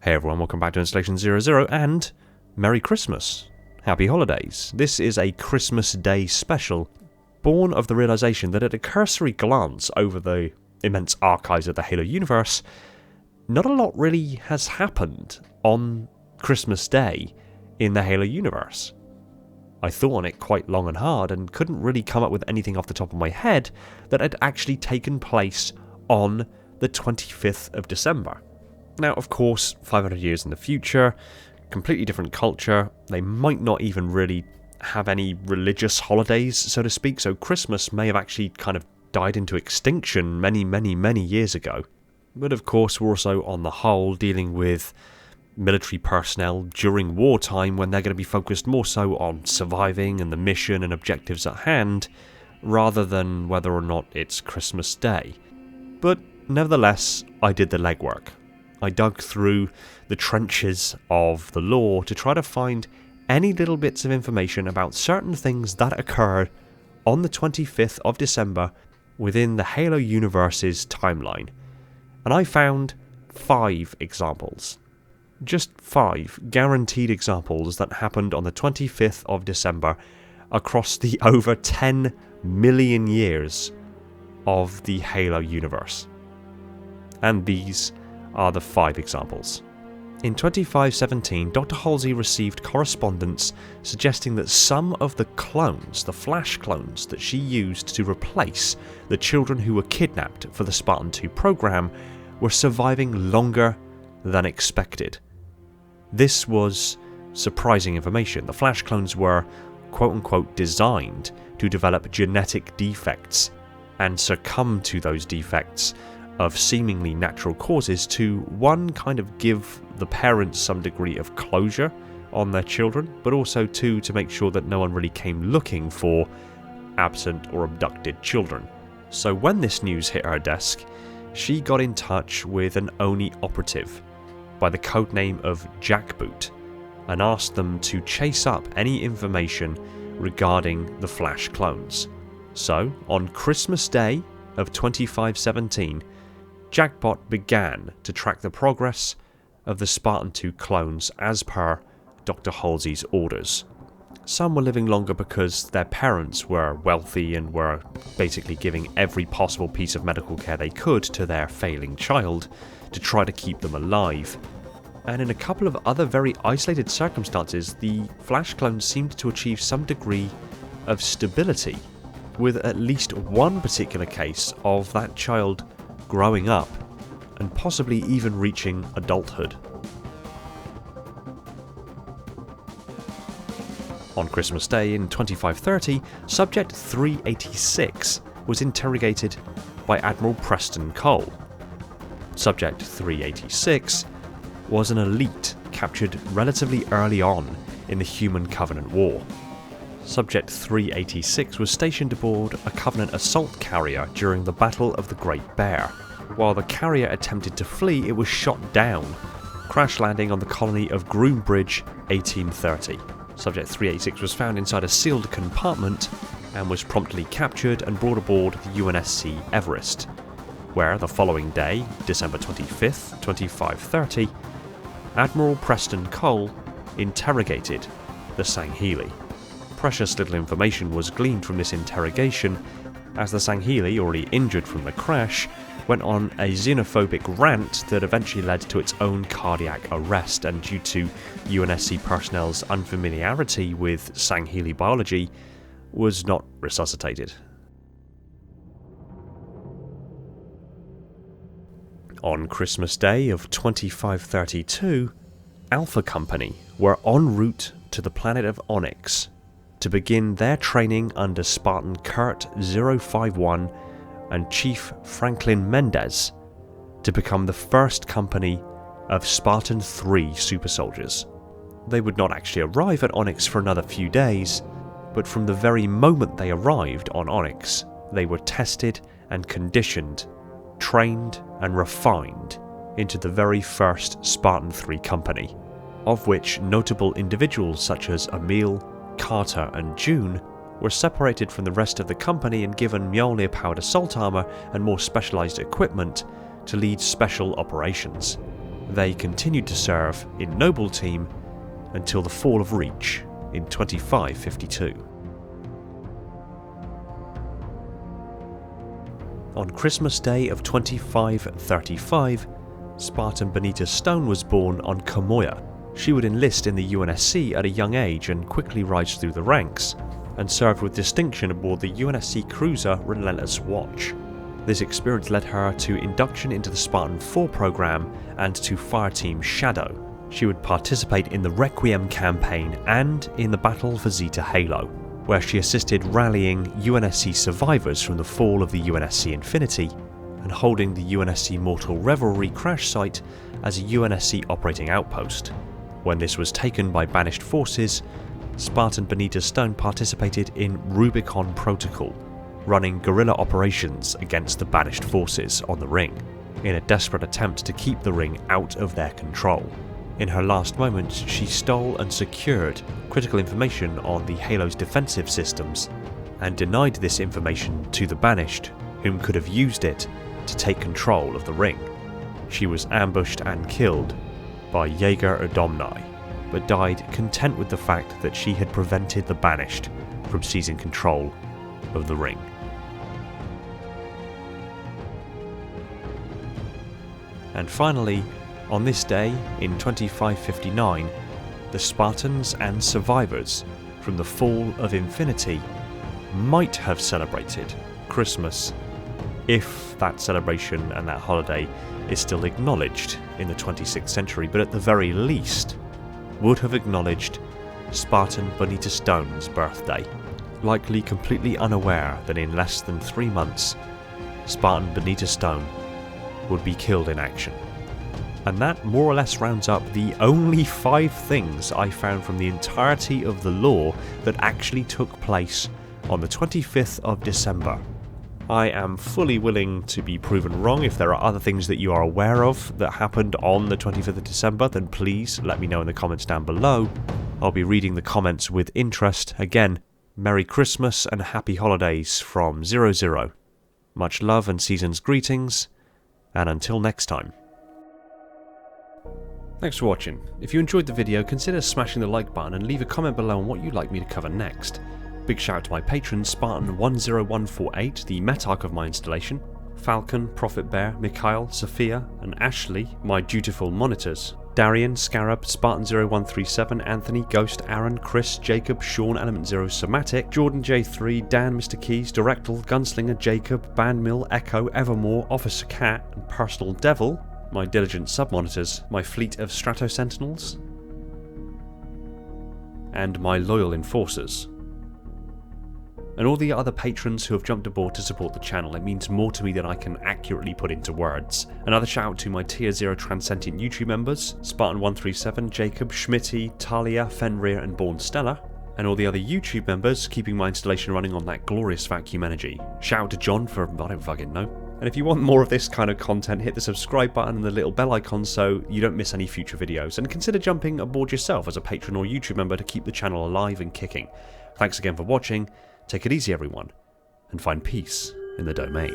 Hey everyone, welcome back to Installation 00 and Merry Christmas. Happy holidays. This is a Christmas Day special, born of the realisation that at a cursory glance over the immense archives of the Halo universe, not a lot really has happened on Christmas Day in the Halo universe. I thought on it quite long and hard and couldn't really come up with anything off the top of my head that had actually taken place on the 25th of December. Now, of course, 500 years in the future, completely different culture, they might not even really have any religious holidays, so to speak, so Christmas may have actually kind of died into extinction many years ago. But of course, we're also on the whole dealing with military personnel during wartime when they're going to be focused more so on surviving and the mission and objectives at hand, rather than whether or not it's Christmas Day. But nevertheless, I did the legwork. I dug through the trenches of the lore to try to find any little bits of information about certain things that occurred on the 25th of December within the Halo universe's timeline. And I found 5 examples. Just 5 guaranteed examples that happened on the 25th of December across the over 10 million years of the Halo universe. And these are the 5 examples. In 2517, Dr. Halsey received correspondence suggesting that some of the clones, the Flash clones that she used to replace the children who were kidnapped for the Spartan 2 program, were surviving longer than expected. This was surprising information. The Flash clones were quote-unquote designed to develop genetic defects and succumb to those defects of seemingly natural causes to, one, kind of give the parents some degree of closure on their children, but also two, to make sure that no one really came looking for absent or abducted children. So when this news hit her desk, she got in touch with an Oni operative by the codename of Jackboot and asked them to chase up any information regarding the Flash clones. So, on Christmas Day of 2517, Jackbot began to track the progress of the Spartan 2 clones as per Dr. Halsey's orders. Some were living longer because their parents were wealthy and were basically giving every possible piece of medical care they could to their failing child to try to keep them alive. And in a couple of other very isolated circumstances, the Flash clones seemed to achieve some degree of stability, with at least one particular case of that child growing up and possibly even reaching adulthood. On Christmas Day in 2530, Subject 386 was interrogated by Admiral Preston Cole. Subject 386 was an elite captured relatively early on in the Human Covenant War. Subject 386 was stationed aboard a Covenant assault carrier during the Battle of the Great Bear. While the carrier attempted to flee, it was shot down, crash landing on the colony of Groombridge 1830. Subject 386 was found inside a sealed compartment and was promptly captured and brought aboard the UNSC Everest, where the following day, December 25th, 2530, Admiral Preston Cole interrogated the Sangheili. Precious little information was gleaned from this interrogation, as the Sangheili, already injured from the crash, went on a xenophobic rant that eventually led to its own cardiac arrest, and due to UNSC personnel's unfamiliarity with Sangheili biology, was not resuscitated. On Christmas Day of 2532, Alpha Company were en route to the planet of Onyx to begin their training under Spartan Kurt 051 and Chief Franklin Mendez to become the first company of Spartan 3 super soldiers. They would not actually arrive at Onyx for another few days, but from the very moment they arrived on Onyx, they were tested and conditioned, trained and refined into the very first Spartan 3 company, of which notable individuals such as Emil, Carter and June were separated from the rest of the company and given Mjolnir-powered assault armor and more specialized equipment to lead special operations. They continued to serve in Noble Team until the fall of Reach in 2552. On Christmas Day of 2535, Spartan Bonita Stone was born on Kamoya. She would enlist in the UNSC at a young age and quickly rise through the ranks, and served with distinction aboard the UNSC cruiser Relentless Watch. This experience led her to induction into the Spartan 4 program and to Fireteam Shadow. She would participate in the Requiem campaign and in the Battle for Zeta Halo, where she assisted rallying UNSC survivors from the fall of the UNSC Infinity and holding the UNSC Mortal Revelry crash site as a UNSC operating outpost. When this was taken by banished forces, Spartan Bonita Stone participated in Rubicon Protocol, running guerrilla operations against the banished forces on the Ring, in a desperate attempt to keep the Ring out of their control. In her last moments, she stole and secured critical information on the Halo's defensive systems, and denied this information to the banished, whom could have used it to take control of the Ring. She was ambushed and killed by Jaeger Adomni, but died content with the fact that she had prevented the banished from seizing control of the Ring. And finally, on this day in 2559, the Spartans and survivors from the fall of Infinity might have celebrated Christmas, if that celebration and that holiday is still acknowledged in the 26th century, but at the very least would have acknowledged Spartan Bonita Stone's birthday, likely completely unaware that in less than 3 months, Spartan Bonita Stone would be killed in action. And that more or less rounds up the only 5 things I found from the entirety of the lore that actually took place on the 25th of December. I am fully willing to be proven wrong. If there are other things that you are aware of that happened on the 25th of December, then please let me know in the comments down below. I'll be reading the comments with interest. Again, Merry Christmas and Happy Holidays from 00. Much love and season's greetings, and until next time. Thanks for watching. If you enjoyed the video, consider smashing the like button and leave a comment below on what you'd like me to cover next. Big shout out to my patrons, Spartan10148, the Metarch of my installation, Falcon, Prophet Bear, Mikhail, Sophia, and Ashley, my dutiful monitors, Darian, Scarab, Spartan0137, Anthony, Ghost, Aaron, Chris, Jacob, Sean, Element Zero, Somatic, Jordan J3, Dan, Mr. Keys, Directal, Gunslinger, Jacob, Bandmill, Echo, Evermore, Officer Cat, and Personal Devil, my diligent sub-monitors, my fleet of Strato Sentinels, and my loyal enforcers. And all the other patrons who have jumped aboard to support the channel. It means more to me than I can accurately put into words. Another shout out to my Tier 0 Transcendent YouTube members, Spartan137, Jacob, Schmitty, Talia, Fenrir and Born Stellar, and all the other YouTube members keeping my installation running on that glorious vacuum energy. Shout out to John for I don't fucking know. And if you want more of this kind of content, hit the subscribe button and the little bell icon so you don't miss any future videos, and consider jumping aboard yourself as a patron or YouTube member to keep the channel alive and kicking. Thanks again for watching. Take it easy everyone, and find peace in the domain.